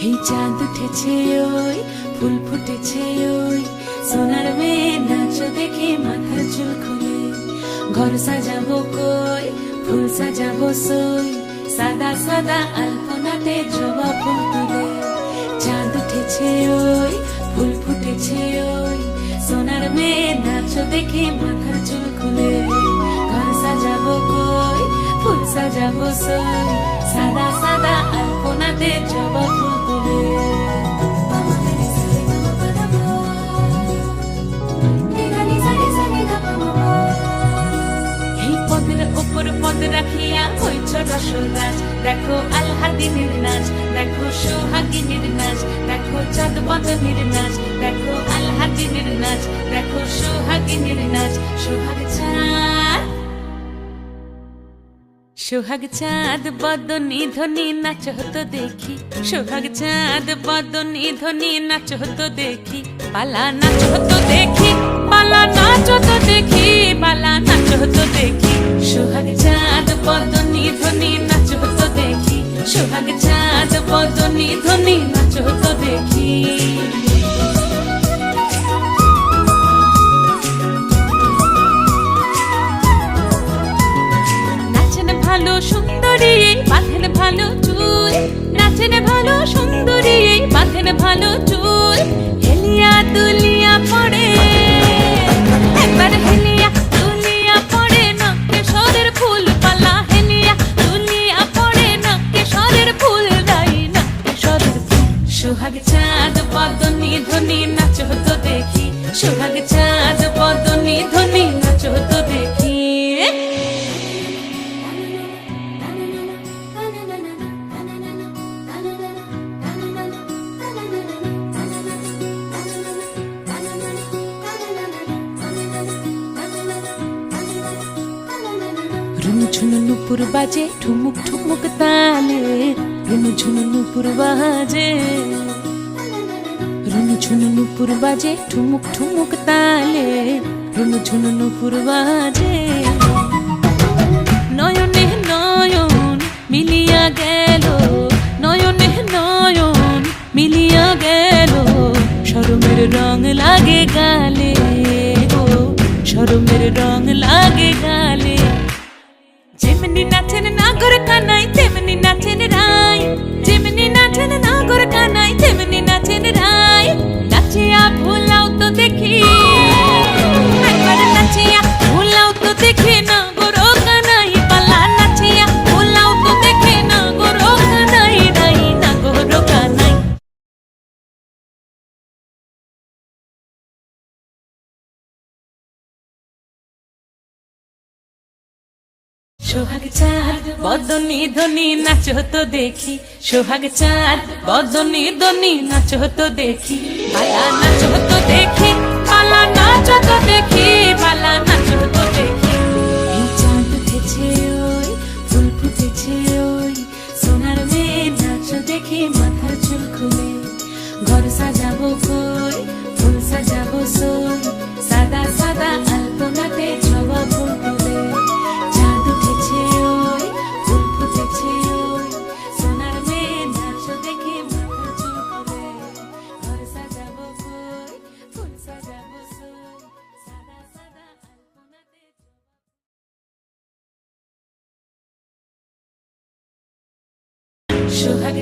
এই চাঁদ উঠেছে ওই ফুল ফুটেছে ওই সোনার মেয়ে নাচ দেখে মাথার চুল খুলে ঘর সাজাবো কই ফুল সাজাবো সই সাদা সাদা আলপনাতে জবা ফুল তুলে চাঁদ উঠেছে ওই ফুল ফুটেছে ওই সোনার মেয়ে নাচ দেখে মাথার চুল খুলে ঘর সাজাবো কই ফুল সাজাবো সই সাদা সাদা আলপনাতে জবা ফুল তুলে পদ রাখিয়া হইছ রসল গাছ দেখো আলহাদিনের নাচ দেখো সোহাগিনীর নাচ দেখো চাঁদ বদনের নাচ দেখো আলহাদিনের নাচ দেখো সোহাগিনীর নাচ সোহাগ চাঁদ বদনী ধ্বনি নাচ হতো দেখি সোহাগ চাঁদ বদনী ধ্বনি নাচ হতো দেখি পালা নাচ হতো দেখি পালা নাচ হতো দেখি পালা নাচ হতো দেখি সোহাগ চাঁদ বদনী ধ্বনি নাচ হতো দেখি সোহাগ চাঁদ বদনী ধ্বনি নাচ হতো দেখি ভালো সুন্দরী বাঁধেন ভালো চুল নাচেন ভালো সুন্দরী বাঁধেন ভালো চুল হেলিয়া দুলিয়া পড়ে একবার হেলিয়া দুলিয়া পড়ে নকেশ্বরের ফুল পালা হেলিয়া দুলিয়া পড়ে নকেশ্বরের ফুল দাই নকেশ্বরের ফুল সোহাগ চাঁদ বদনী ধ্বনি নাচ হতো দেখি সোহাগ চাঁদ বদনী ধ্বনি নাচ হতো দেখি ঝুনু নুপুর বাজে ঠুমুক ঠুমুক তালে রুনু ঝুনু নুপুর বাজে রুনু ঝুনু নুপুর বাজে ঠুমুক ঠুমুক তালে রুনু ঝুনু নুপুর বাজে নয়নে নয়ন মিলিয়া গেল নয়নে নয়ন মিলিয়া গেল শরমের রং লাগে গালে ও শরমের রং লাগে গালে যেমনি নাচেন নাগর কানাই তেমনি নাচেন রাই যেমনি নাচেন নাগর কানাই তেমনি নাচেন রাই নাচিয়া ভোলাও তো দেখি একবার নাচিয়া ভোলাও তো দেখি নাগর কানাই পালা নাচিয়া ভোলাও তো দেখি নাগর কানাই রাই নাগর কানাই সোহাগ চাঁদ বদনী ধ্বনি নাচ হতো দেখি সোহাগ চাঁদ বদনী ধ্বনি নাচ হতো দেখি পালা নাচ হতো দেখি পালা নাচ হতো দেখি পালা নাচ হতো দেখি এই চাঁদ উঠেছে ওই ফুল ফুটেছে ওই সোনার মেয়ে নাচ দেখি মাথার চুল খুলে ঘর সাজাবো কই ফুল সাজাবো সই সাদা সাদা আলপনাতে জবা ফুল তুলে সোহাগ